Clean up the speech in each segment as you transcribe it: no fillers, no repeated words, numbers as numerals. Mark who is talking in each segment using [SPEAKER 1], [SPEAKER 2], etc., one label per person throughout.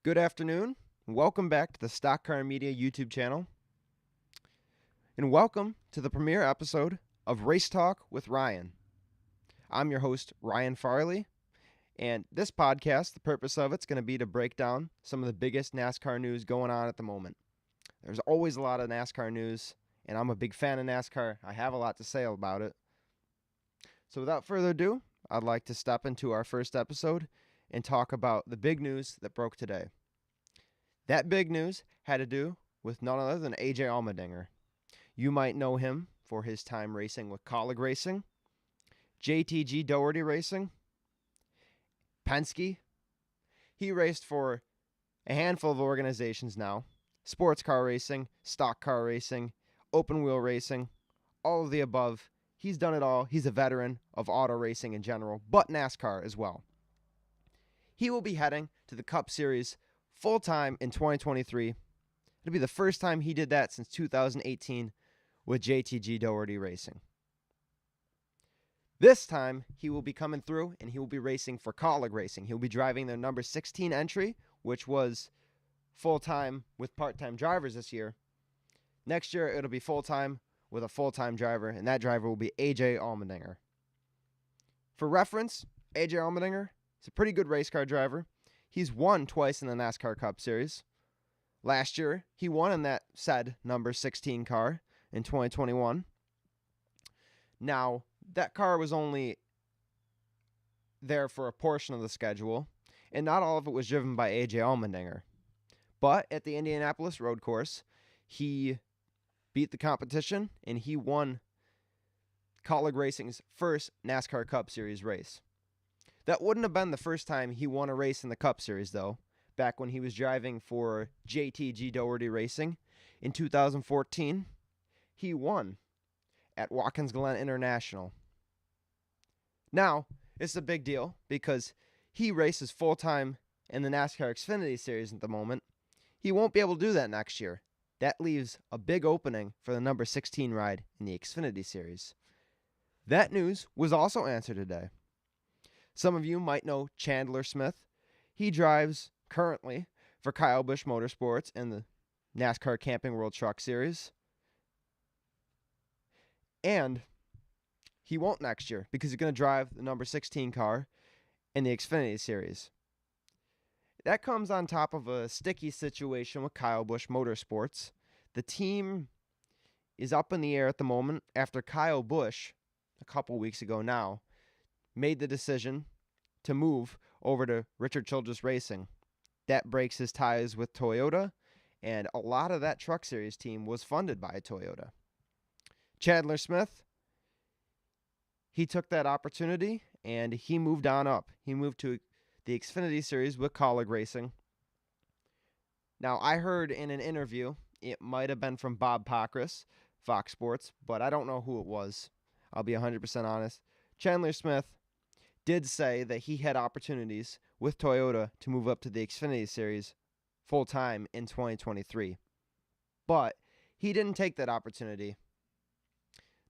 [SPEAKER 1] Good afternoon. Welcome back to the Stock Car Media YouTube channel. And welcome to the premiere episode of Race Talk with Ryan. I'm your host, Ryan Farley. And this podcast, the purpose of it's going to be to break down some of the biggest NASCAR news going on at the moment. There's always a lot of NASCAR news, and I'm a big fan of NASCAR. I have a lot to say about it. So without further ado, I'd like to step into our first episode and talk about the big news that broke today. That big news had to do with none other than AJ Allmendinger. You might know him for his time racing with Kaulig Racing, JTG Doherty Racing, Penske. He raced for a handful of organizations now: sports car racing, stock car racing, open wheel racing, all of the above. He's done it all. He's a veteran of auto racing in general, but NASCAR as well. He will be heading to the Cup Series full-time in 2023. It'll be the first time he did that since 2018 with JTG Doherty Racing. This time, he will be coming through and he will be racing for Kaulig Racing. He'll be driving their number 16 entry, which was full-time with part-time drivers this year. Next year, it'll be full-time with a full-time driver, and that driver will be AJ Allmendinger. For reference, AJ Allmendinger is a pretty good race car driver. He's won twice in the NASCAR Cup Series. Last year, he won in that said number 16 car in 2021. Now, that car was only there for a portion of the schedule, and not all of it was driven by AJ Allmendinger. But at the Indianapolis Road Course, he beat the competition, and he won Kaulig Racing's first NASCAR Cup Series race. That wouldn't have been the first time he won a race in the Cup Series, though, back when he was driving for JTG Doherty Racing in 2014. He won at Watkins Glen International. Now, it's a big deal because he races full-time in the NASCAR Xfinity Series at the moment. He won't be able to do that next year. That leaves a big opening for the number 16 ride in the Xfinity Series. That news was also answered today. Some of you might know Chandler Smith. He drives currently for Kyle Busch Motorsports in the NASCAR Camping World Truck Series. And he won't next year because he's going to drive the number 16 car in the Xfinity Series. That comes on top of a sticky situation with Kyle Busch Motorsports. The team is up in the air at the moment after Kyle Busch, a couple weeks ago now, made the decision to move over to Richard Childress Racing. That breaks his ties with Toyota, and a lot of that Truck Series team was funded by Toyota. Chandler Smith, he took that opportunity, and he moved on up. He moved to the Xfinity Series with Kaulig Racing. Now, I heard in an interview, it might have been from Bob Pockrass, Fox Sports, but I don't know who it was. I'll be 100% honest. Chandler Smith did say that he had opportunities with Toyota to move up to the Xfinity Series full-time in 2023. But he didn't take that opportunity.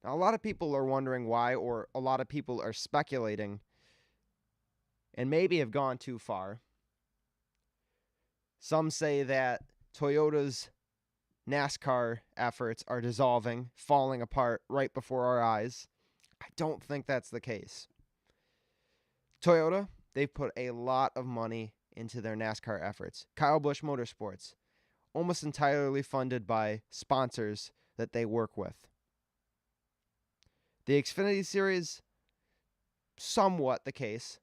[SPEAKER 1] Now, a lot of people are wondering why, or a lot of people are speculating and maybe have gone too far. Some say that Toyota's NASCAR efforts are dissolving, falling apart right before our eyes. I don't think that's the case. Toyota, they've put a lot of money into their NASCAR efforts. Kyle Busch Motorsports, almost entirely funded by sponsors that they work with. The Xfinity Series, somewhat the case,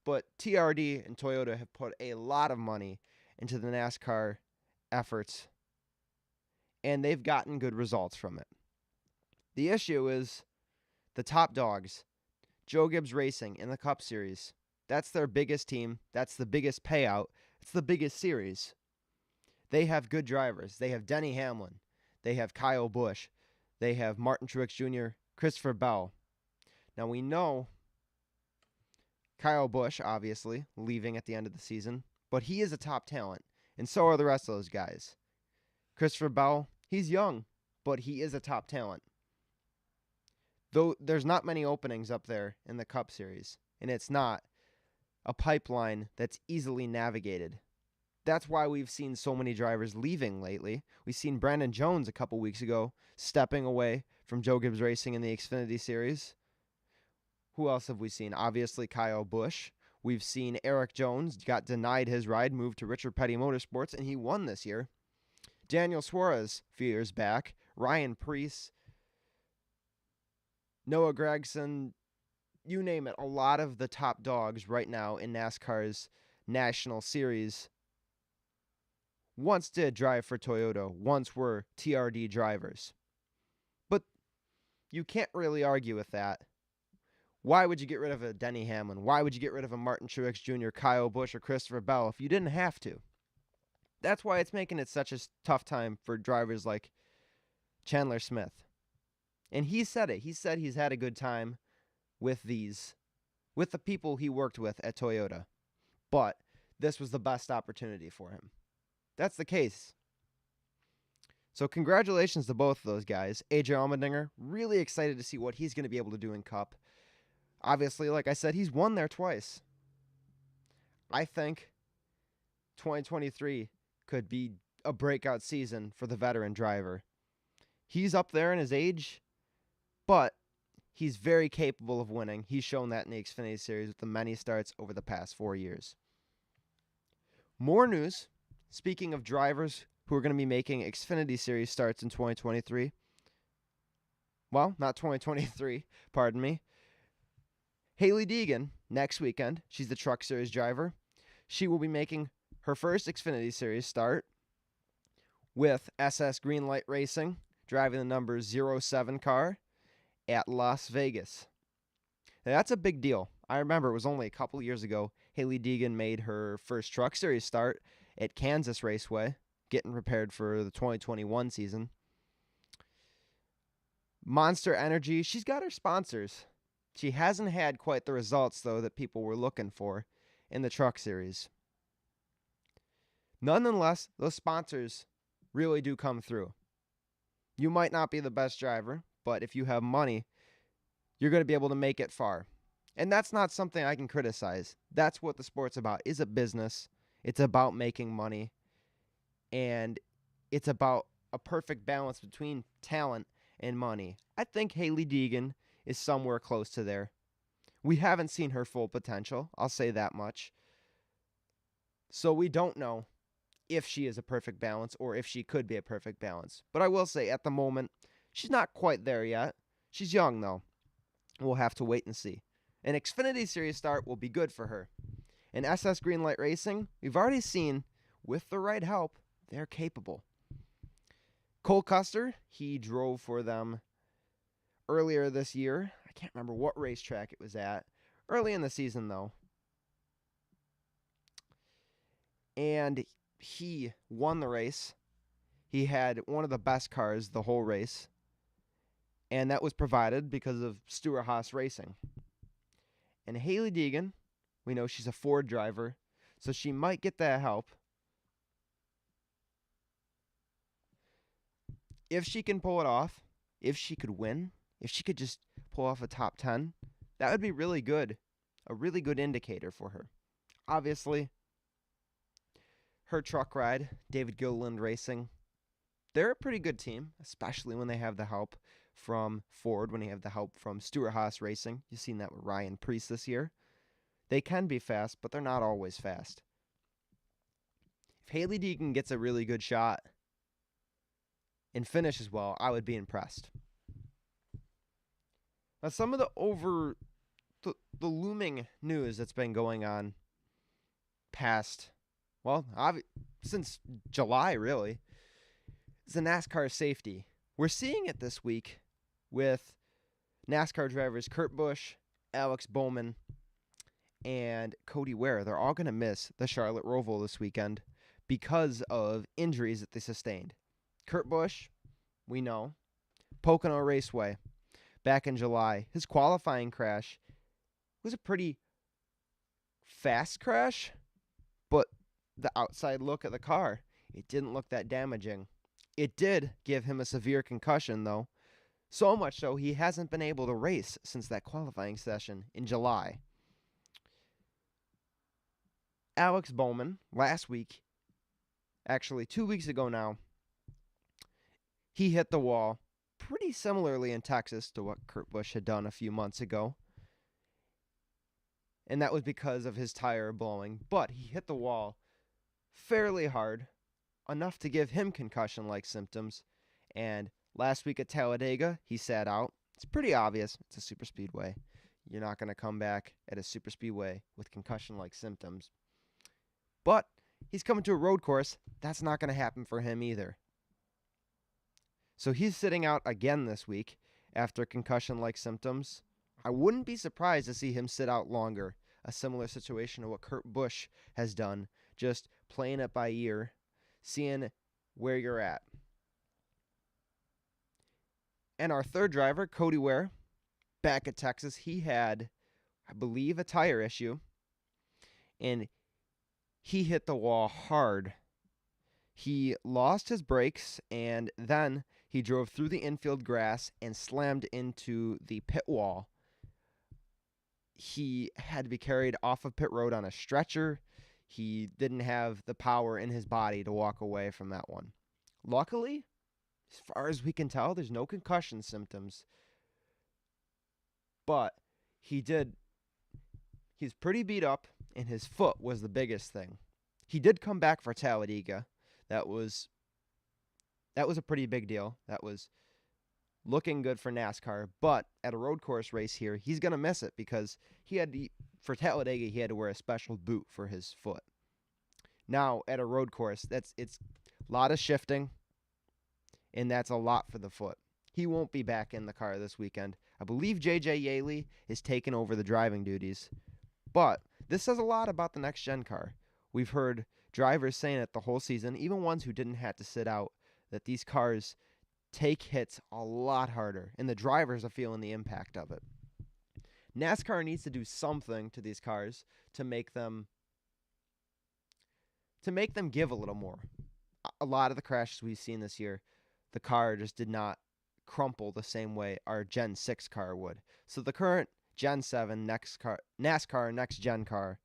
[SPEAKER 1] but TRD and Toyota have put a lot of money into the NASCAR efforts, and they've gotten good results from it. The issue is the top dogs, Joe Gibbs Racing in the Cup Series. That's their biggest team. That's the biggest payout. It's the biggest series. They have good drivers. They have Denny Hamlin. They have Kyle Busch. They have Martin Truex Jr., Christopher Bell. Now, we know Kyle Busch, obviously, leaving at the end of the season, but he is a top talent, and so are the rest of those guys. Christopher Bell, he's young, but he is a top talent. Though there's not many openings up there in the Cup Series, and it's not a pipeline that's easily navigated. That's why we've seen so many drivers leaving lately. We've seen Brandon Jones a couple weeks ago stepping away from Joe Gibbs Racing in the Xfinity Series. Who else have we seen? Obviously, Kyle Busch. We've seen Eric Jones got denied his ride, moved to Richard Petty Motorsports, and he won this year. Daniel Suarez, a few years back. Ryan Preece. Noah Gragson. You name it. A lot of the top dogs right now in NASCAR's National Series once did drive for Toyota, once were TRD drivers. But you can't really argue with that. Why would you get rid of a Denny Hamlin? Why would you get rid of a Martin Truex Jr., Kyle Busch, or Christopher Bell if you didn't have to? That's why it's making it such a tough time for drivers like Chandler Smith. And he said it. He said he's had a good time with the people he worked with at Toyota. But this was the best opportunity for him. That's the case. So congratulations to both of those guys. AJ Allmendinger, really excited to see what he's going to be able to do in Cup. Obviously, like I said, he's won there twice. I think 2023 could be a breakout season for the veteran driver. He's up there in his age, but he's very capable of winning. He's shown that in the Xfinity Series with the many starts over the past 4 years. More news. Speaking of drivers who are going to be making Xfinity Series starts in 2023. Well, not 2023, pardon me. Hailie Deegan, next weekend, she's the Truck Series driver. She will be making her first Xfinity Series start with SS Greenlight Racing, driving the number 07 car at Las Vegas. Now, that's a big deal. I remember it was only a couple years ago Hailie Deegan made her first Truck Series start at Kansas Raceway, getting prepared for the 2021 season. Monster Energy, she's got her sponsors. She hasn't had quite the results, though, that people were looking for in the Truck Series. Nonetheless, those sponsors really do come through. You might not be the best driver, but if you have money, you're going to be able to make it far. And that's not something I can criticize. That's what the sport's about. It's a business. It's about making money. And it's about a perfect balance between talent and money. I think Hailie Deegan is somewhere close to there. We haven't seen her full potential. I'll say that much. So we don't know if she is a perfect balance or if she could be a perfect balance. But I will say at the moment, she's not quite there yet. She's young, though. We'll have to wait and see. An Xfinity Series start will be good for her. And SS Greenlight Racing, we've already seen, with the right help, they're capable. Cole Custer, he drove for them earlier this year. I can't remember what racetrack it was at. Early in the season, though. And he won the race. He had one of the best cars the whole race. And that was provided because of Stewart-Haas Racing. And Hailie Deegan, we know she's a Ford driver, so she might get that help. If she can pull it off, if she could win, if she could just pull off a top 10, that would be really good. A really good indicator for her. Obviously, her truck ride, David Gilliland Racing, they're a pretty good team, especially when they have the help from Ford, when they have the help from Stewart-Haas Racing. You've seen that with Ryan Preece this year. They can be fast, but they're not always fast. If Hailie Deegan gets a really good shot and finishes well, I would be impressed. Now, some of the looming news that's been going on since July, really, is the NASCAR safety. We're seeing it this week with NASCAR drivers Kurt Busch, Alex Bowman, and Cody Ware. They're all going to miss the Charlotte Roval this weekend because of injuries that they sustained. Kurt Busch, we know, Pocono Raceway, back in July. His qualifying crash was a pretty fast crash, but the outside look at the car, it didn't look that damaging. It did give him a severe concussion, though, so much so he hasn't been able to race since that qualifying session in July. Alex Bowman, last week, actually 2 weeks ago now, he hit the wall pretty similarly in Texas to what Kurt Busch had done a few months ago. And that was because of his tire blowing. But he hit the wall fairly hard, enough to give him concussion-like symptoms. And last week at Talladega, he sat out. It's pretty obvious. It's a super speedway. You're not going to come back at a super speedway with concussion-like symptoms. But he's coming to a road course. That's not going to happen for him either. So he's sitting out again this week after concussion-like symptoms. I wouldn't be surprised to see him sit out longer. A similar situation to what Kurt Busch has done, just playing it by ear, seeing where you're at. And our third driver, Cody Ware, back at Texas, he had, I believe, a tire issue. And he hit the wall hard. He lost his brakes, and then he drove through the infield grass and slammed into the pit wall. He had to be carried off of pit road on a stretcher. He didn't have the power in his body to walk away from that one. Luckily, as far as we can tell, there's no concussion symptoms. But he's pretty beat up, and his foot was the biggest thing. He did come back for Talladega. That was a pretty big deal. That was looking good for NASCAR. But at a road course race here, he's going to miss it because for Talladega, he had to wear a special boot for his foot. Now, at a road course, it's a lot of shifting, and that's a lot for the foot. He won't be back in the car this weekend. I believe J.J. Yaley is taking over the driving duties. But this says a lot about the next-gen car. We've heard drivers saying it the whole season, even ones who didn't have to sit out, that these cars take hits a lot harder, and the drivers are feeling the impact of it. NASCAR needs to do something to these cars to make them give a little more. A lot of the crashes we've seen this year, the car just did not crumple the same way our Gen 6 car would. So the current Gen 7 NASCAR next gen car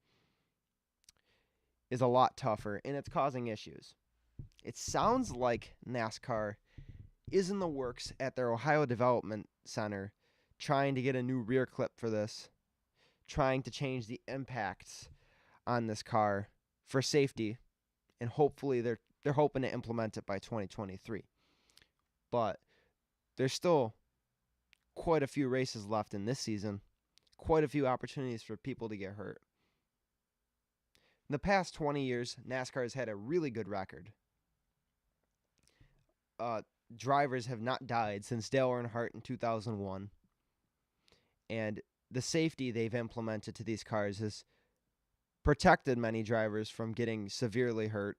[SPEAKER 1] is a lot tougher, and it's causing issues. It sounds like NASCAR is in the works at their Ohio Development Center, trying to get a new rear clip for this, trying to change the impacts on this car for safety, and hopefully they're hoping to implement it by 2023. But there's still quite a few races left in this season, quite a few opportunities for people to get hurt. In the past 20 years, NASCAR has had a really good record. Drivers have not died since Dale Earnhardt in 2001. And the safety they've implemented to these cars has protected many drivers from getting severely hurt.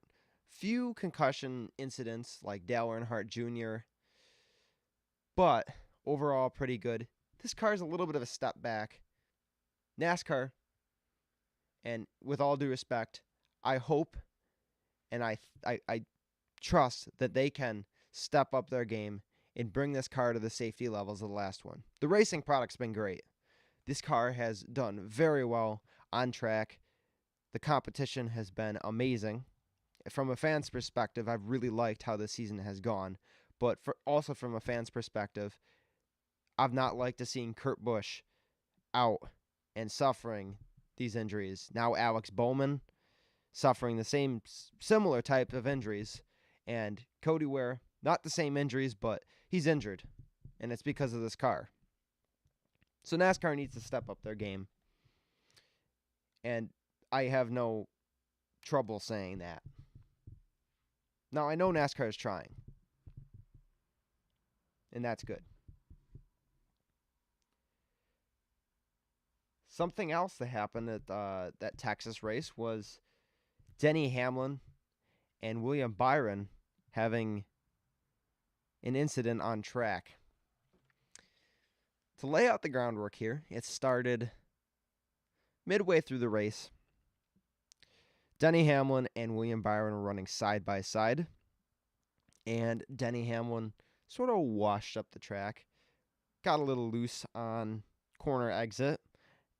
[SPEAKER 1] Few concussion incidents like Dale Earnhardt Jr., but overall pretty good. This car is a little bit of a step back. NASCAR, and with all due respect, I hope and I trust that they can step up their game and bring this car to the safety levels of the last one. The racing product's been great. This car has done very well on track. The competition has been amazing. From a fan's perspective, I've really liked how the season has gone. But also from a fan's perspective, I've not liked seeing Kurt Busch out and suffering these injuries. Now Alex Bowman suffering the similar type of injuries. And Cody Ware, not the same injuries, but he's injured. And it's because of this car. So NASCAR needs to step up their game. And I have no trouble saying that. Now, I know NASCAR is trying. And that's good. Something else that happened at that Texas race was Denny Hamlin and William Byron having an incident on track. To lay out the groundwork here, it started midway through the race. Denny Hamlin and William Byron were running side by side, and Denny Hamlin sort of washed up the track, got a little loose on corner exit,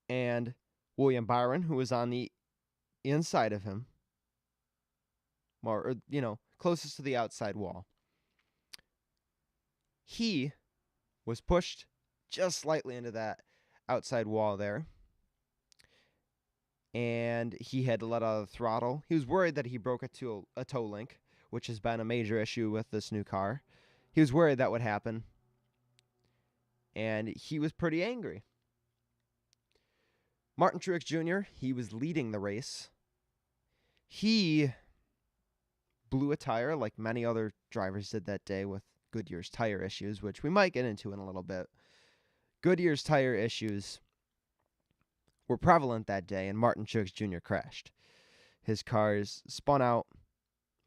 [SPEAKER 1] and William Byron, who was on the inside of him, or closest to the outside wall. He was pushed just slightly into that outside wall there, and he had to let out the throttle. He was worried that he broke a toe link, which has been a major issue with this new car. He was worried that would happen, and he was pretty angry. Martin Truex Jr., he was leading the race. He blew a tire like many other drivers did that day with Goodyear's tire issues, which we might get into in a little bit. Goodyear's tire issues were prevalent that day, and Martin Truex Jr. crashed. His cars spun out,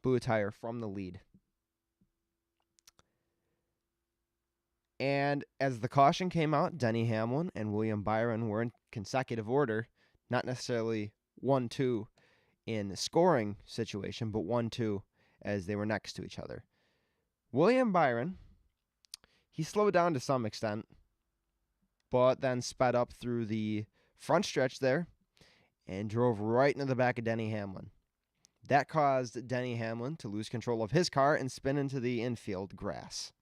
[SPEAKER 1] blew a tire from the lead. And as the caution came out, Denny Hamlin and William Byron were in consecutive order, not necessarily 1-2 in scoring situation, but 1-2 as they were next to each other. William Byron, he slowed down to some extent, but then sped up through the front stretch there and drove right into the back of Denny Hamlin. That caused Denny Hamlin to lose control of his car and spin into the infield grass.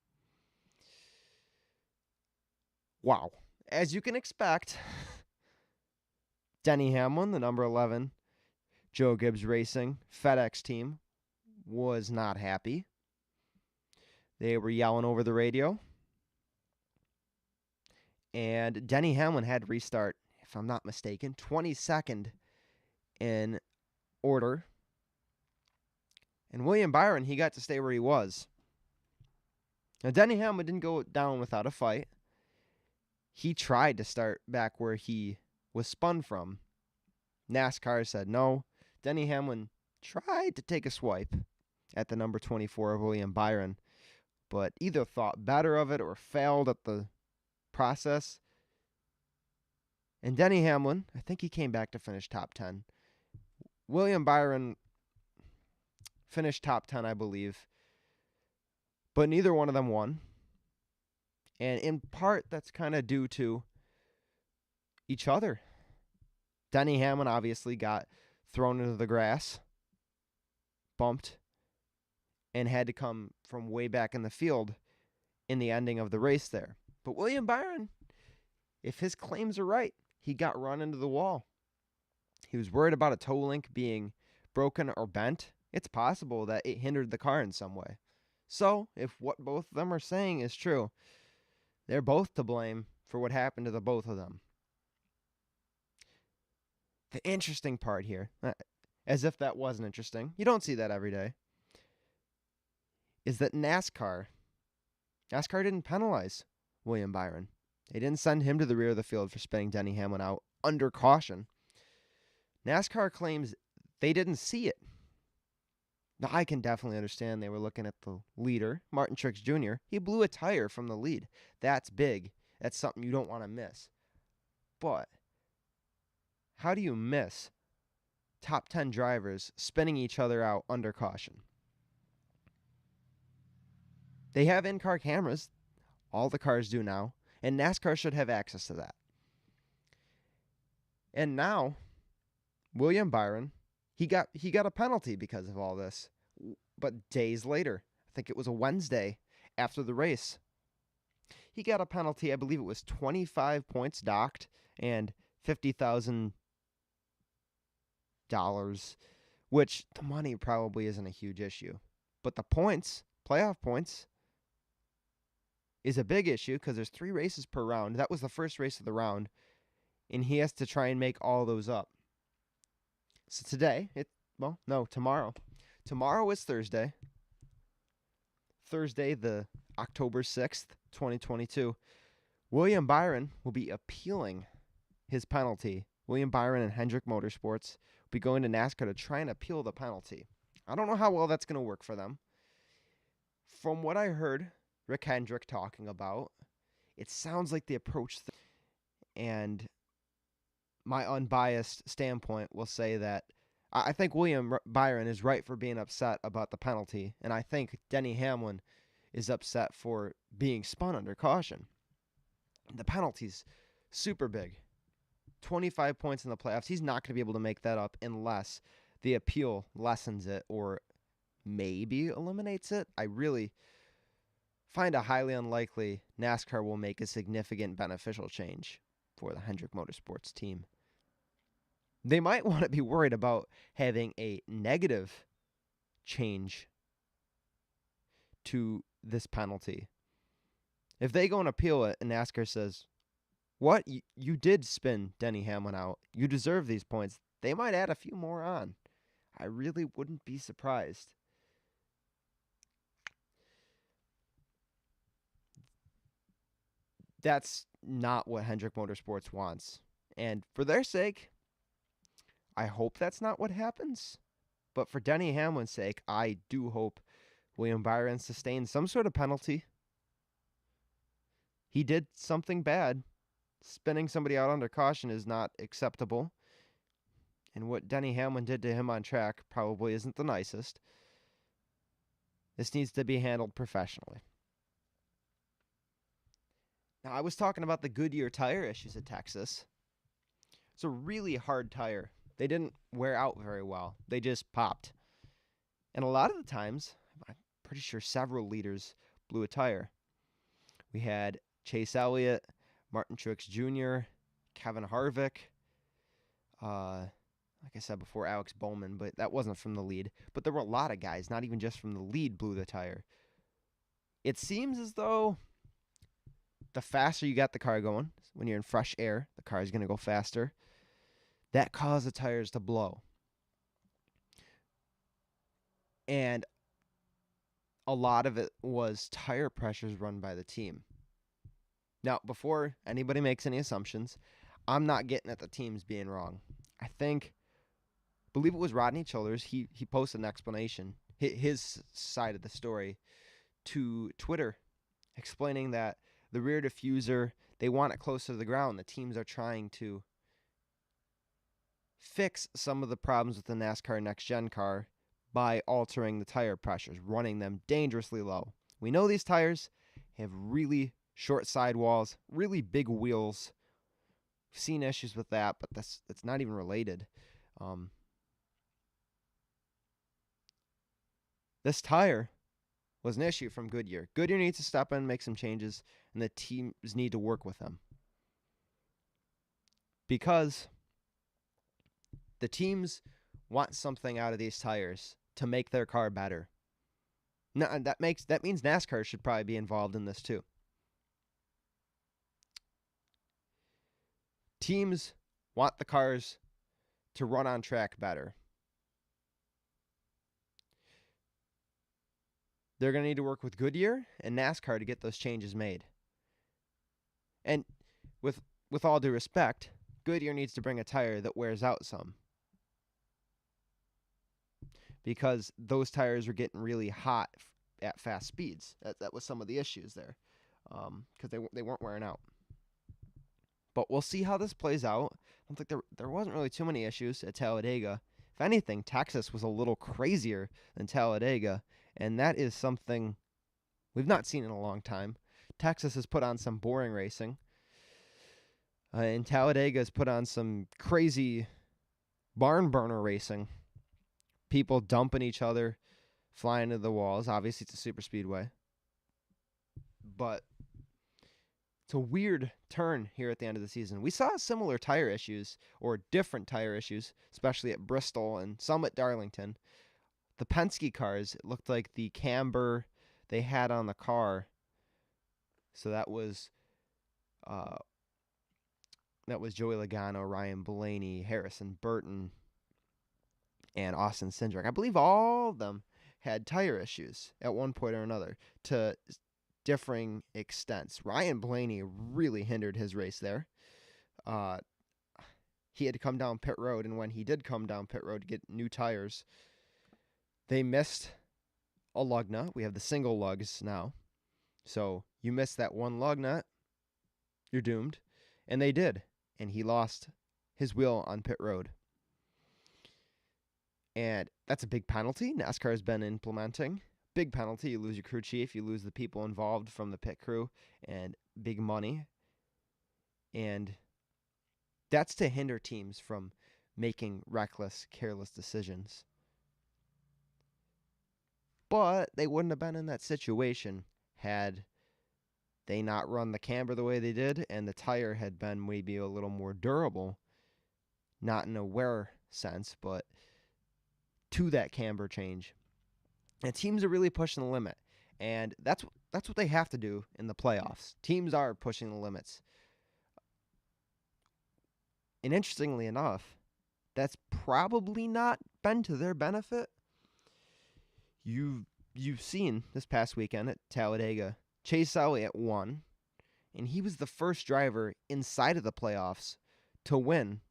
[SPEAKER 1] Wow. As you can expect, Denny Hamlin, the number 11 Joe Gibbs Racing FedEx team, was not happy. They were yelling over the radio. And Denny Hamlin had to restart, if I'm not mistaken, 22nd in order. And William Byron, he got to stay where he was. Now, Denny Hamlin didn't go down without a fight. He tried to start back where he was spun from. NASCAR said no. Denny Hamlin tried to take a swipe at the number 24 of William Byron, but either thought better of it or failed at the process. And Denny Hamlin, I think he came back to finish top 10. William Byron finished top 10, I believe, but neither one of them won. And in part, that's kind of due to each other. Denny Hamlin obviously got thrown into the grass, bumped, and had to come from way back in the field in the ending of the race there. But William Byron, if his claims are right, he got run into the wall. He was worried about a toe link being broken or bent. It's possible that it hindered the car in some way. So, if what both of them are saying is true, they're both to blame for what happened to the both of them. The interesting part here, as if that wasn't interesting, you don't see that every day, is that NASCAR didn't penalize William Byron. They didn't send him to the rear of the field for spinning Denny Hamlin out under caution. NASCAR claims they didn't see it. Now, I can definitely understand they were looking at the leader, Martin Truex Jr. He blew a tire from the lead. That's big. That's something you don't want to miss. But how do you miss top 10 drivers spinning each other out under caution? They have in-car cameras. All the cars do now. And NASCAR should have access to that. And now, William Byron, he got a penalty because of all this. But days later, I think it was a Wednesday after the race, he got a penalty. I believe it was 25 points docked and $50,000, which the money probably isn't a huge issue. But the points, playoff points, is a big issue because there's 3 races per round. That was the first race of the round, and he has to try and make all those up. So tomorrow. Tomorrow is Thursday. Thursday, the October 6th, 2022. William Byron will be appealing his penalty. William Byron and Hendrick Motorsports will be going to NASCAR to try and appeal the penalty. I don't know how well that's going to work for them. From what I heard Rick Hendrick talking about, it sounds like the approach and my unbiased standpoint will say that I think William Byron is right for being upset about the penalty, and I think Denny Hamlin is upset for being spun under caution. The penalty's super big. 25 points in the playoffs. He's not going to be able to make that up unless the appeal lessens it or maybe eliminates it. I really find it highly unlikely NASCAR will make a significant beneficial change for the Hendrick Motorsports team. They might want to be worried about having a negative change to this penalty. If they go and appeal it and NASCAR says, what? You did spin Denny Hamlin out. You deserve these points. They might add a few more on. I really wouldn't be surprised. That's not what Hendrick Motorsports wants. And for their sake, I hope that's not what happens. But for Denny Hamlin's sake, I do hope William Byron sustains some sort of penalty. He did something bad. Spinning somebody out under caution is not acceptable. And what Denny Hamlin did to him on track probably isn't the nicest. This needs to be handled professionally. Now, I was talking about the Goodyear tire issues at Texas. It's a really hard tire. They didn't wear out very well. They just popped. And a lot of the times, I'm pretty sure several leaders blew a tire. We had Chase Elliott, Martin Truex Jr., Kevin Harvick, like I said before, Alex Bowman, but that wasn't from the lead. But there were a lot of guys, not even just from the lead, blew the tire. It seems as though the faster you got the car going, when you're in fresh air, the car is going to go faster. That caused the tires to blow. And a lot of it was tire pressures run by the team. Now, before anybody makes any assumptions, I'm not getting at the teams being wrong. I believe it was Rodney Childers, he posted an explanation, his side of the story, to Twitter, explaining that the rear diffuser, they want it closer to the ground. The teams are trying to fix some of the problems with the NASCAR Next Gen car by altering the tire pressures, running them dangerously low. We know these tires have really short sidewalls, really big wheels. We've seen issues with that, but that's not even related. This tire was an issue from Goodyear. Goodyear needs to step in and make some changes, and the teams need to work with them. Because the teams want something out of these tires to make their car better. Now, that means NASCAR should probably be involved in this too. Teams want the cars to run on track better. They're going to need to work with Goodyear and NASCAR to get those changes made. And with all due respect, Goodyear needs to bring a tire that wears out some. Because those tires were getting really hot at fast speeds. That was some of the issues there. Because they weren't wearing out. But we'll see how this plays out. I don't think there wasn't really too many issues at Talladega. If anything, Texas was a little crazier than Talladega. And that is something we've not seen in a long time. Texas has put on some boring racing. And Talladega has put on some crazy barn burner racing. People dumping each other, flying into the walls. Obviously, it's a super speedway. But it's a weird turn here at the end of the season. We saw similar tire issues, or different tire issues, especially at Bristol and some at Darlington. The Penske cars, it looked like the camber they had on the car. So that was Joey Logano, Ryan Blaney, Harrison Burton, and Austin Cindric. I believe all of them had tire issues at one point or another to differing extents. Ryan Blaney really hindered his race there. He had to come down pit road, and when he did come down pit road to get new tires, they missed a lug nut. We have the single lugs now. So you miss that one lug nut, you're doomed. And they did. And he lost his wheel on pit road. And that's a big penalty NASCAR has been implementing. Big penalty. You lose your crew chief. You lose the people involved from the pit crew. And big money. And that's to hinder teams from making reckless, careless decisions. But they wouldn't have been in that situation had they not run the camber the way they did and the tire had been maybe a little more durable, not in a wear sense, but to that camber change. And teams are really pushing the limit. And that's what they have to do in the playoffs. Teams are pushing the limits. And interestingly enough, that's probably not been to their benefit. You've seen this past weekend at Talladega, Chase Elliott won, and he was the first driver inside of the playoffs to win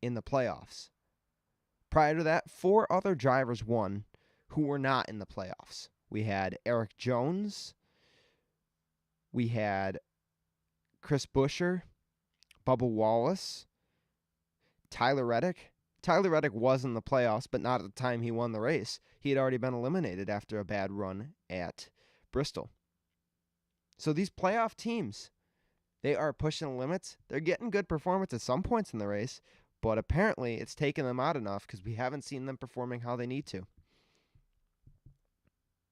[SPEAKER 1] in the playoffs. Prior to that, 4 other drivers won who were not in the playoffs. We had Eric Jones, we had Chris Buescher, Bubba Wallace, Tyler Reddick. Tyler Reddick was in the playoffs, but not at the time he won the race. He had already been eliminated after a bad run at Bristol. So these playoff teams, they are pushing the limits. They're getting good performance at some points in the race, but apparently it's taken them out enough because we haven't seen them performing how they need to.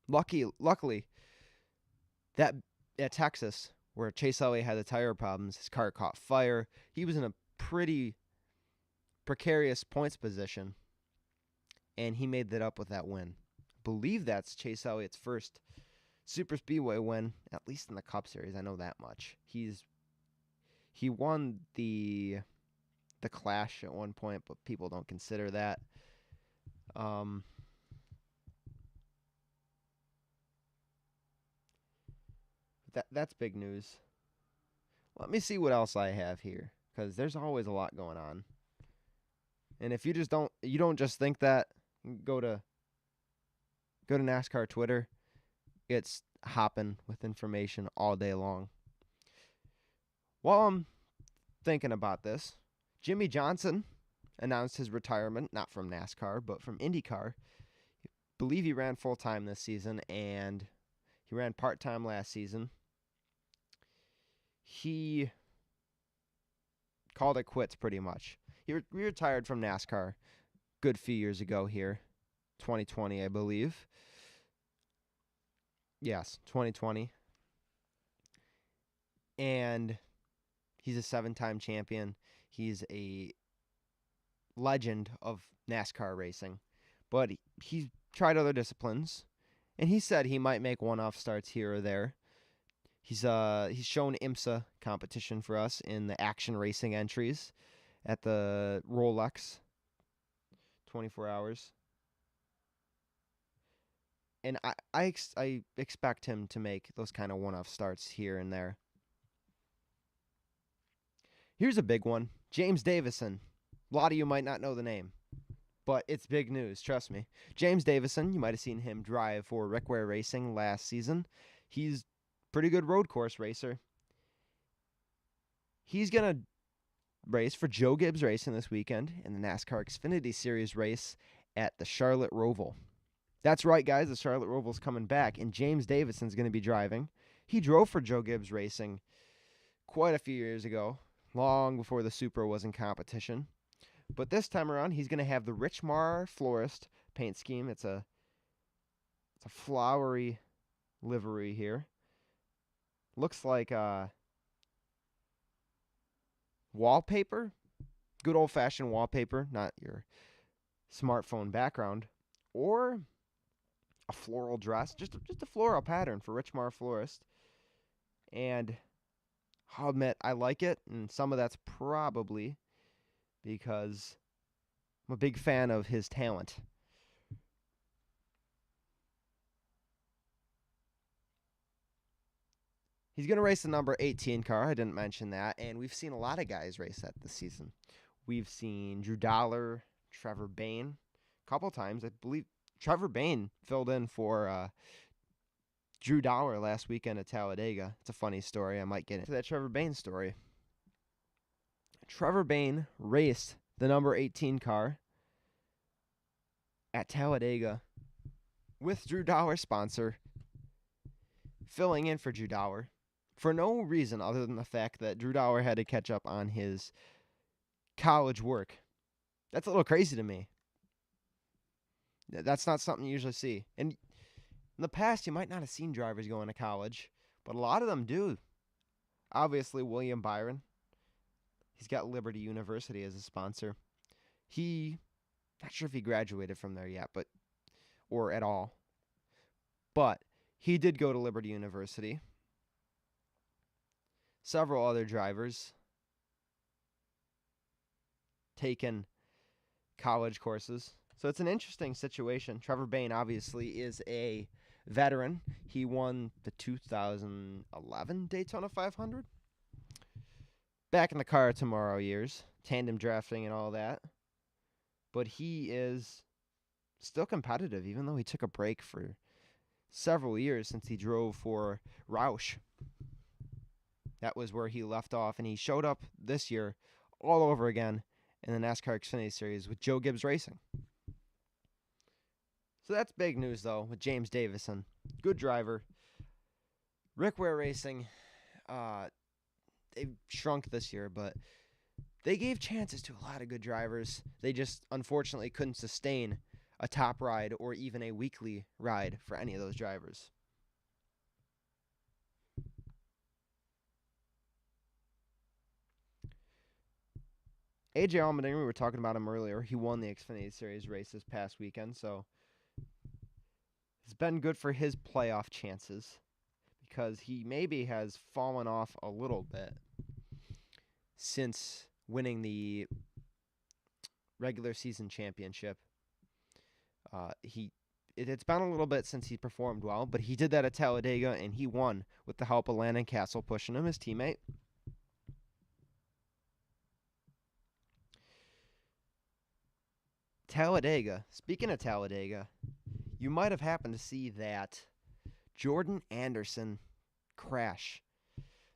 [SPEAKER 1] Luckily, that at Texas, where Chase Elliott had the tire problems, his car caught fire. He was in a pretty precarious points position, and he made that up with that win. I believe that's Chase Elliott's first Super Speedway win, at least in the Cup Series. I know that much. He won the Clash at one point, but people don't consider that. That's big news. Let me see what else I have here, because there's always a lot going on. And if you don't just think that, go to NASCAR Twitter. It's hopping with information all day long. While I'm thinking about this, Jimmy Johnson announced his retirement, not from NASCAR, but from IndyCar. I believe he ran full-time this season, and he ran part-time last season. He called it quits pretty much. He retired from NASCAR a good few years ago here, 2020, I believe. Yes, 2020. And he's a 7-time champion. He's a legend of NASCAR racing. But he tried other disciplines, and he said he might make one-off starts here or there. He's shown IMSA competition for us in the action racing entries at the Rolex 24 hours. And I expect him to make those kind of one-off starts here and there. Here's a big one. James Davison. A lot of you might not know the name, but it's big news, trust me. James Davison, you might have seen him drive for Rick Ware Racing last season. He's pretty good road course racer. He's going to race for Joe Gibbs Racing this weekend in the NASCAR Xfinity Series race at the Charlotte Roval. That's right, guys. The Charlotte Roval's coming back, and James Davison's going to be driving. He drove for Joe Gibbs Racing quite a few years ago, long before the Supra was in competition. But this time around, he's going to have the Richmar Florist paint scheme. It's a flowery livery here. Looks like wallpaper, good old-fashioned wallpaper, not your smartphone background, or a floral dress, just a floral pattern for Richmar Florist. And I'll admit, I like it, and some of that's probably because I'm a big fan of his talent. He's going to race the number 18 car. I didn't mention that. And we've seen a lot of guys race that this season. We've seen Drew Dollar, Trevor Bayne a couple times. I believe Trevor Bayne filled in for Drew Dollar last weekend at Talladega. It's a funny story. I might get into that Trevor Bayne story. Trevor Bayne raced the number 18 car at Talladega with Drew Dollar's sponsor, filling in for Drew Dollar for no reason other than the fact that Drew Dollar had to catch up on his college work. That's a little crazy to me. That's not something you usually see. And In the past, you might not have seen drivers going to college, but a lot of them do. Obviously, William Byron, he's got Liberty University as a sponsor. Not sure if he graduated from there yet, or at all, but he did go to Liberty University. Several other drivers taken college courses. So it's an interesting situation. Trevor Bayne obviously is a veteran. He won the 2011 Daytona 500. Back in the car tomorrow years, tandem drafting and all that. But he is still competitive, even though he took a break for several years since he drove for Roush. That was where he left off, and he showed up this year all over again in the NASCAR Xfinity Series with Joe Gibbs Racing. So that's big news, though, with James Davison. Good driver. Rick Ware Racing, they've shrunk this year, but they gave chances to a lot of good drivers. They just, unfortunately, couldn't sustain a top ride or even a weekly ride for any of those drivers. AJ Allmendinger, we were talking about him earlier. He won the Xfinity Series race this past weekend, so it's been good for his playoff chances because he maybe has fallen off a little bit since winning the regular season championship. It's been a little bit since he performed well, but he did that at Talladega, and he won with the help of Landon Castle pushing him, his teammate. Talladega. Speaking of Talladega, you might have happened to see that Jordan Anderson crash.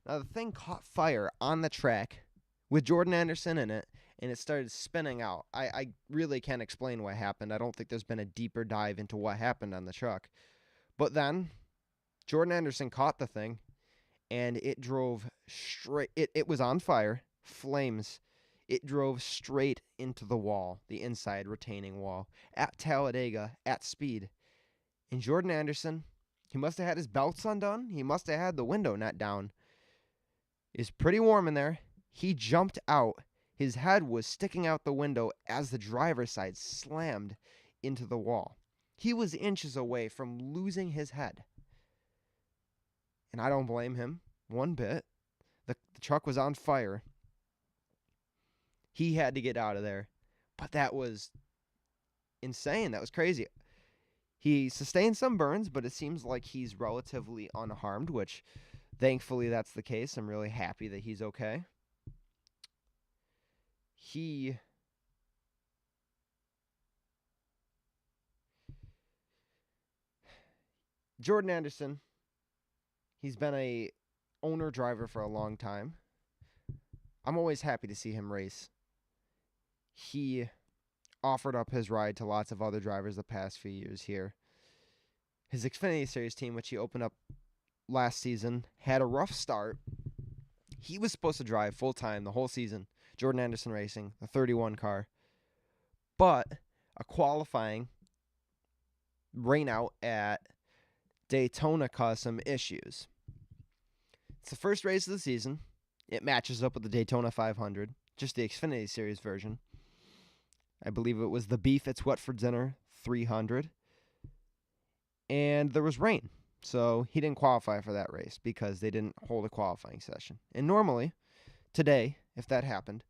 [SPEAKER 1] Now, the thing caught fire on the track with Jordan Anderson in it, and it started spinning out. I really can't explain what happened. I don't think there's been a deeper dive into what happened on the truck. But then, Jordan Anderson caught the thing, and it drove straight. It was on fire, flames. It drove straight into the wall, the inside retaining wall, at Talladega, at speed. And Jordan Anderson, he must have had his belts undone. He must have had the window net down. It's pretty warm in there. He jumped out. His head was sticking out the window as the driver's side slammed into the wall. He was inches away from losing his head. And I don't blame him one bit. The truck was on fire. He had to get out of there. But that was insane. That was crazy. He sustained some burns, but it seems like he's relatively unharmed, which thankfully that's the case. I'm really happy that he's okay. Jordan Anderson, he's been a owner driver for a long time. I'm always happy to see him race. He offered up his ride to lots of other drivers the past few years here. His Xfinity Series team, which he opened up last season, had a rough start. He was supposed to drive full-time the whole season, Jordan Anderson Racing, the 31 car. But a qualifying rainout at Daytona caused some issues. It's the first race of the season. It matches up with the Daytona 500, just the Xfinity Series version. I believe it was the Beef It's What for Dinner 300. And there was rain, so he didn't qualify for that race because they didn't hold a qualifying session. And normally, today, if that happened,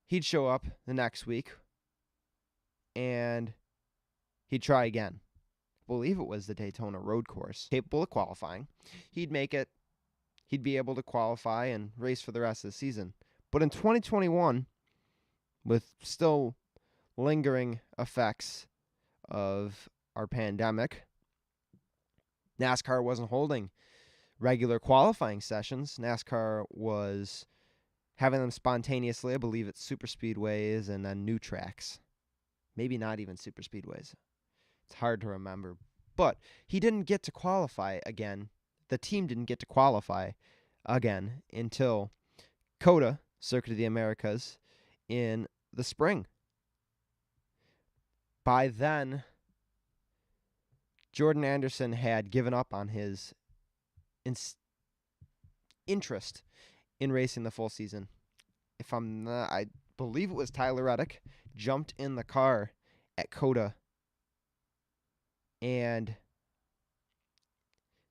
[SPEAKER 1] he'd show up the next week and he'd try again. I believe it was the Daytona road course, capable of qualifying. He'd make it. He'd be able to qualify and race for the rest of the season. But in 2021, with still lingering effects of our pandemic, NASCAR wasn't holding regular qualifying sessions. NASCAR was having them spontaneously, I believe, at super speedways and then new tracks. Maybe not even super speedways. It's hard to remember. But he didn't get to qualify again. The team didn't get to qualify again until COTA, Circuit of the Americas, in the spring. By then, Jordan Anderson had given up on his interest in racing the full season. If I'm not, I believe it was Tyler Reddick jumped in the car at COTA, and I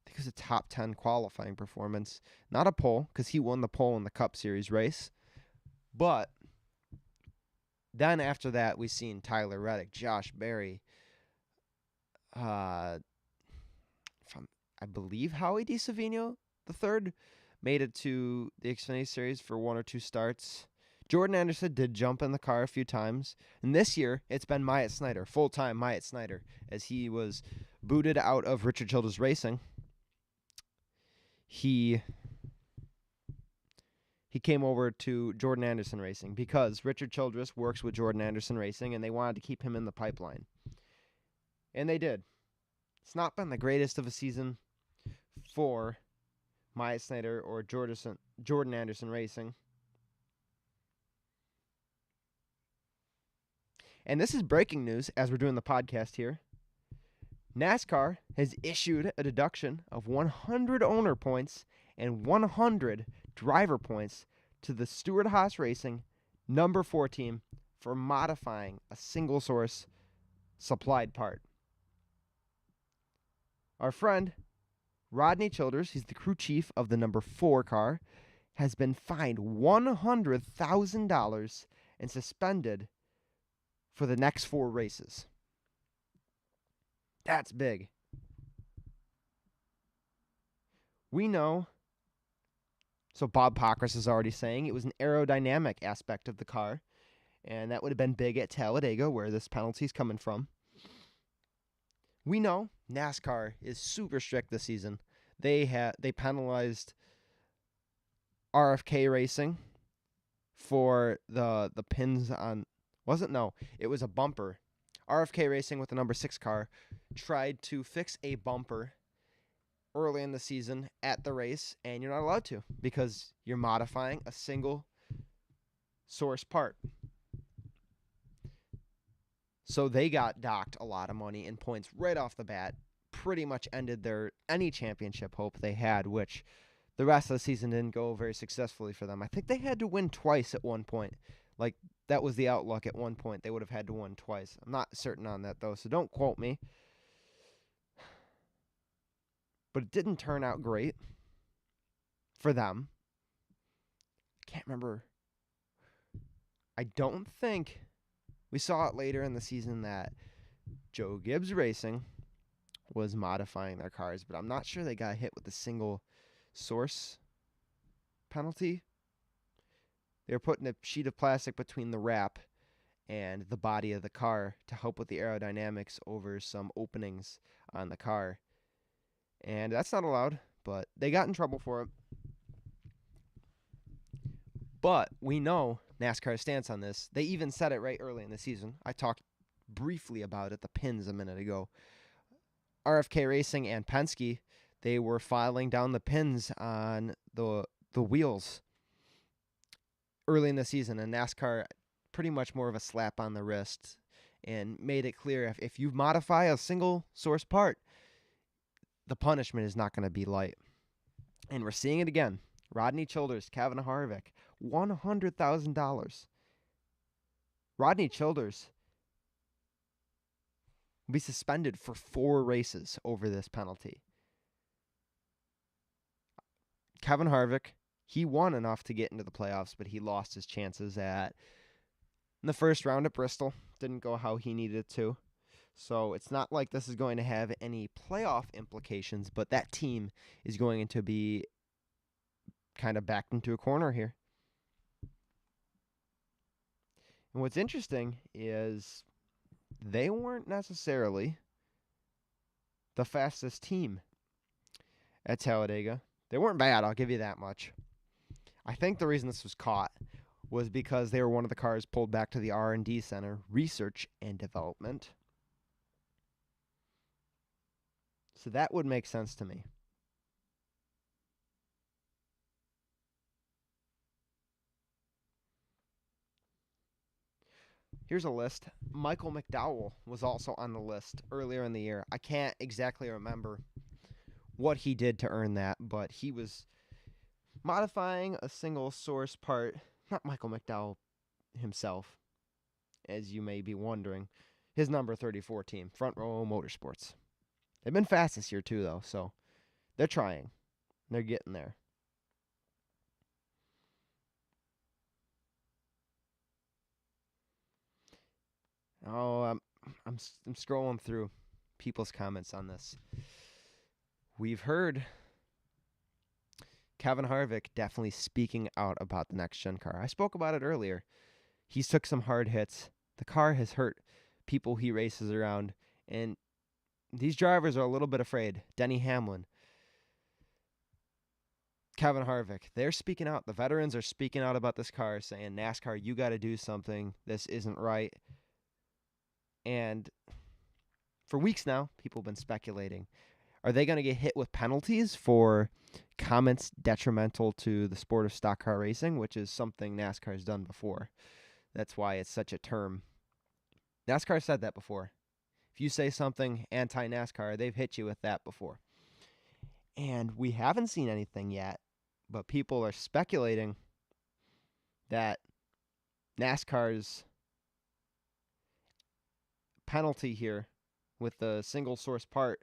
[SPEAKER 1] think it was a top 10 qualifying performance. Not a pole, because he won the pole in the Cup Series race. But then after that, we seen Tyler Reddick, Josh Berry, I believe Howie DeSavino, the third, made it to the Xfinity Series for one or two starts. Jordan Anderson did jump in the car a few times. And this year, it's been Myatt Snider, full-time Myatt Snider, as he was booted out of Richard Childress Racing. He came over to Jordan Anderson Racing because Richard Childress works with Jordan Anderson Racing, and they wanted to keep him in the pipeline. And they did. It's not been the greatest of a season for Myatt Snider or Jordan Anderson Racing. And this is breaking news as we're doing the podcast here. NASCAR has issued a deduction of 100 owner points and 100 driver points to the Stewart-Haas Racing number 4 team for modifying a single source supplied part. Our friend Rodney Childers, he's the crew chief of the number 4 car, has been fined $100,000 and suspended for the next 4 races. That's big. We know, so Bob Pockrass is already saying it was an aerodynamic aspect of the car, and that would have been big at Talladega, where this penalty is coming from. We know NASCAR is super strict this season. They penalized RFK Racing for the pins on, it was a bumper. RFK Racing with the number 6 car tried to fix a bumper early in the season at the race, and you're not allowed to because you're modifying a single source part. So they got docked a lot of money and points right off the bat. Pretty much ended any championship hope they had, which the rest of the season didn't go very successfully for them. I think they had to win twice at one point. Like, that was the outlook at one point. They would have had to win twice. I'm not certain on that, though, so don't quote me. But it didn't turn out great for them. I can't remember. I don't think we saw it later in the season that Joe Gibbs Racing was modifying their cars, but I'm not sure they got hit with a single source penalty. They were putting a sheet of plastic between the wrap and the body of the car to help with the aerodynamics over some openings on the car. And that's not allowed, but they got in trouble for it. But we know NASCAR's stance on this. They even said it right early in the season. I talked briefly about it, the pins, a minute ago. RFK Racing and Penske, they were filing down the pins on the wheels early in the season, and NASCAR pretty much more of a slap on the wrist and made it clear if you modify a single source part, the punishment is not going to be light. And we're seeing it again. Rodney Childers, Kevin Harvick, $100,000. Rodney Childers will be suspended for 4 races over this penalty. Kevin Harvick, he won enough to get into the playoffs, but he lost his chances in the first round at Bristol. Didn't go how he needed it to. So it's not like this is going to have any playoff implications, but that team is going to be kind of backed into a corner here. And what's interesting is they weren't necessarily the fastest team at Talladega. They weren't bad, I'll give you that much. I think the reason this was caught was because they were one of the cars pulled back to the R&D Center, Research and Development. So that would make sense to me. Here's a list. Michael McDowell was also on the list earlier in the year. I can't exactly remember what he did to earn that, but he was modifying a single source part. Not Michael McDowell himself, as you may be wondering. His number 34 team, Front Row Motorsports. They've been fast this year too, though, so they're trying. They're getting there. Oh, I'm scrolling through people's comments on this. We've heard Kevin Harvick definitely speaking out about the next gen car. I spoke about it earlier. He's took some hard hits. The car has hurt people he races around, and these drivers are a little bit afraid. Denny Hamlin, Kevin Harvick, they're speaking out. The veterans are speaking out about this car, saying, NASCAR, you got to do something. This isn't right. And for weeks now, people have been speculating. Are they going to get hit with penalties for comments detrimental to the sport of stock car racing, which is something NASCAR has done before? That's why it's such a term. NASCAR said that before. If you say something anti-NASCAR, they've hit you with that before. And we haven't seen anything yet, but people are speculating that NASCAR's penalty here with the single source part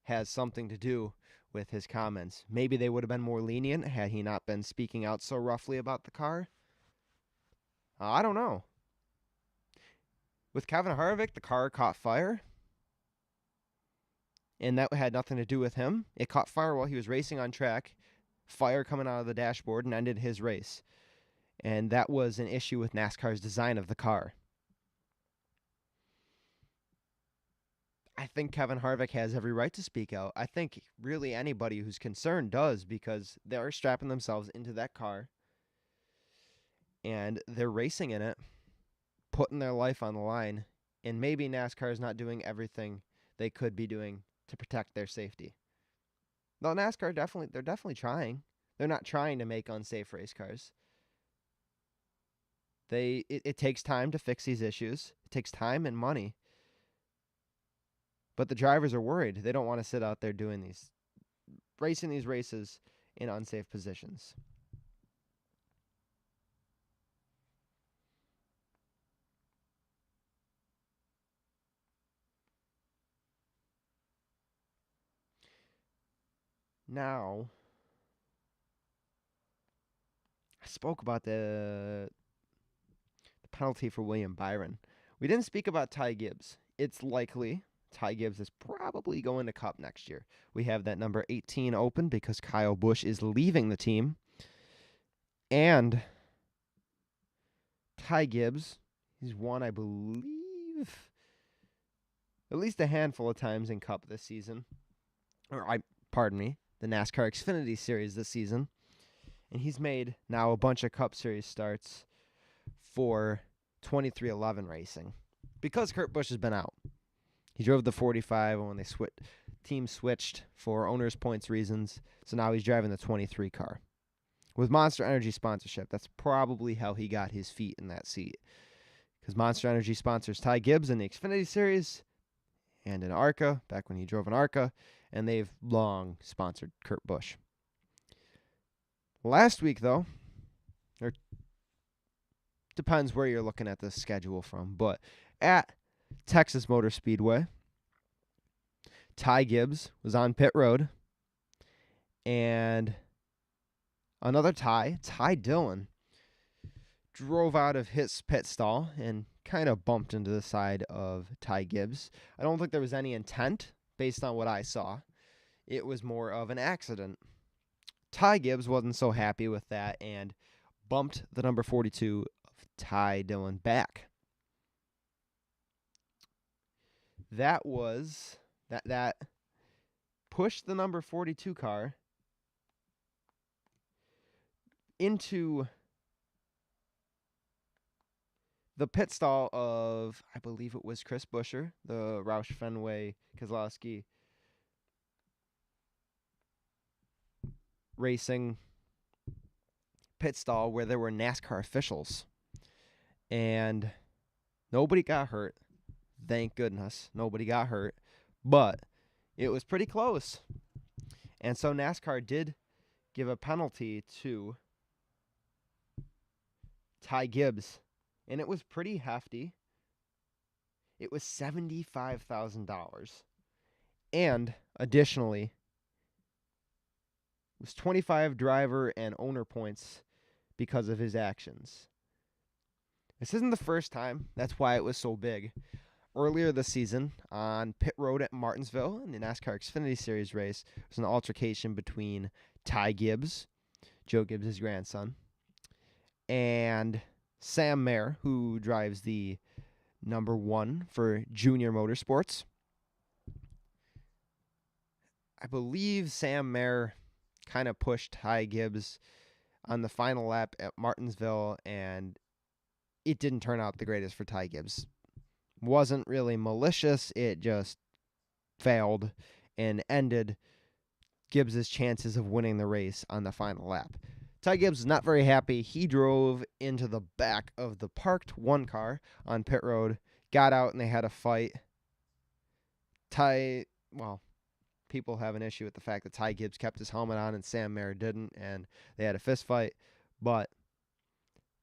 [SPEAKER 1] has something to do with his comments. Maybe they would have been more lenient had he not been speaking out so roughly about the car. I don't know. With Kevin Harvick, the car caught fire, and that had nothing to do with him. It caught fire while he was racing on track, fire coming out of the dashboard, and ended his race. And that was an issue with NASCAR's design of the car. I think Kevin Harvick has every right to speak out. I think really anybody who's concerned does, because they're strapping themselves into that car and they're racing in it, putting their life on the line, and maybe NASCAR is not doing everything they could be doing to protect their safety. No, NASCAR they're definitely trying. They're not trying to make unsafe race cars. It takes time to fix these issues. It takes time and money. But the drivers are worried. They don't want to sit out there racing these races in unsafe positions. Now, I spoke about the penalty for William Byron. We didn't speak about Ty Gibbs. It's likely Ty Gibbs is probably going to Cup next year. We have that number 18 open because Kyle Busch is leaving the team. And Ty Gibbs, he's won, I believe, at least a handful of times in Cup this season. Pardon me, the NASCAR Xfinity Series this season. And he's made now a bunch of Cup Series starts for 23XI Racing because Kurt Busch has been out. He drove the 45 when team switched for owner's points reasons, so now he's driving the 23 car. With Monster Energy sponsorship, that's probably how he got his feet in that seat. Because Monster Energy sponsors Ty Gibbs in the Xfinity Series and in ARCA, back when he drove an ARCA, and they've long sponsored Kurt Busch. Last week, though, or depends where you're looking at this schedule from, but at Texas Motor Speedway, Ty Gibbs was on pit road, and another Ty Dillon, drove out of his pit stall and kind of bumped into the side of Ty Gibbs. I don't think there was any intent based on what I saw. It was more of an accident. Ty Gibbs wasn't so happy with that and bumped the number 42 of Ty Dillon back. That pushed the number 42 car into the pit stall of, I believe it was Chris Buescher, the Roush Fenway Keselowski Racing pit stall where there were NASCAR officials. and nobody got hurt. Thank goodness, nobody got hurt. But it was pretty close. And so NASCAR did give a penalty to Ty Gibbs, and it was pretty hefty. It was $75,000. And additionally, it was 25 driver and owner points because of his actions. This isn't the first time. That's why it was so big. Earlier this season, on pit road at Martinsville in the NASCAR Xfinity Series race, there was an altercation between Ty Gibbs, Joe Gibbs' grandson, and Sam Mayer, who drives the number 1 for Junior Motorsports. I believe Sam Mayer kind of pushed Ty Gibbs on the final lap at Martinsville, and it didn't turn out the greatest for Ty Gibbs. Wasn't really malicious, it just failed and ended Gibbs' chances of winning the race on the final lap. Ty Gibbs is not very happy. He drove into the back of the parked 1 car on pit road, got out, and they had a fight. People have an issue with the fact that Ty Gibbs kept his helmet on and Sam Mayer didn't, and they had a fist fight. But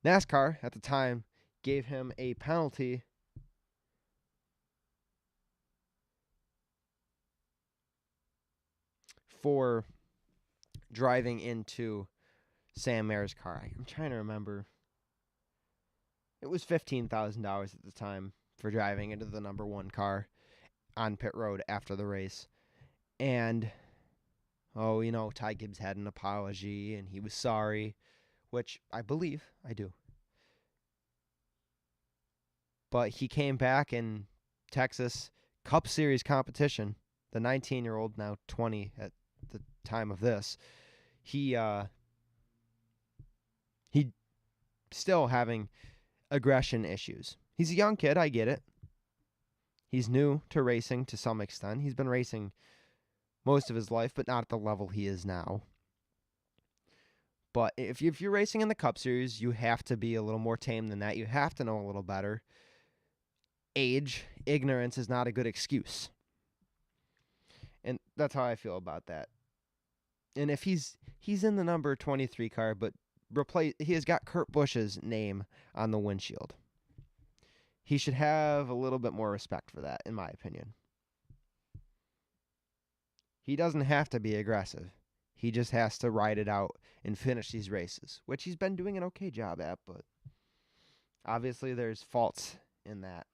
[SPEAKER 1] NASCAR, at the time, gave him a penalty for driving into Sam Mayer's car. I'm trying to remember. It was $15,000 at the time for driving into the number 1 car on pit road after the race. And, Ty Gibbs had an apology and he was sorry, which I believe I do. But he came back in Texas Cup Series competition, the 19-year-old, now 20 at the time of this, he still having aggression issues. He's a young kid, I get it. He's new to racing to some extent. He's been racing most of his life, but not at the level he is now. But if you're racing in the Cup Series, you have to be a little more tame than that. You have to know a little better. Age, ignorance is not a good excuse. And that's how I feel about that. And if he's in the number 23 car, but he has got Kurt Busch's name on the windshield. He should have a little bit more respect for that, in my opinion. He doesn't have to be aggressive. He just has to ride it out and finish these races, which he's been doing an okay job at, but obviously there's faults in that.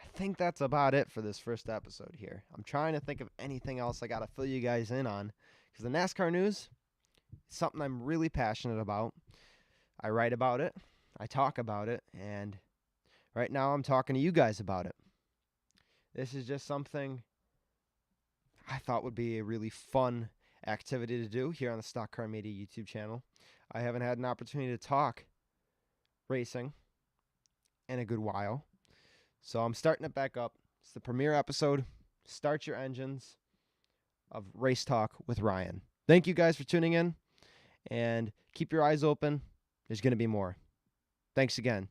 [SPEAKER 1] I think that's about it for this first episode here. I'm trying to think of anything else I got to fill you guys in on, because the NASCAR news is something I'm really passionate about. I write about it, I talk about it, and right now I'm talking to you guys about it. This is just something I thought would be a really fun activity to do here on the Stock Car Media YouTube channel. I haven't had an opportunity to talk racing in a good while, so I'm starting it back up. It's the premiere episode. Start your engines of Race Talk with Ryan. Thank you guys for tuning in, and keep your eyes open. There's going to be more. Thanks again.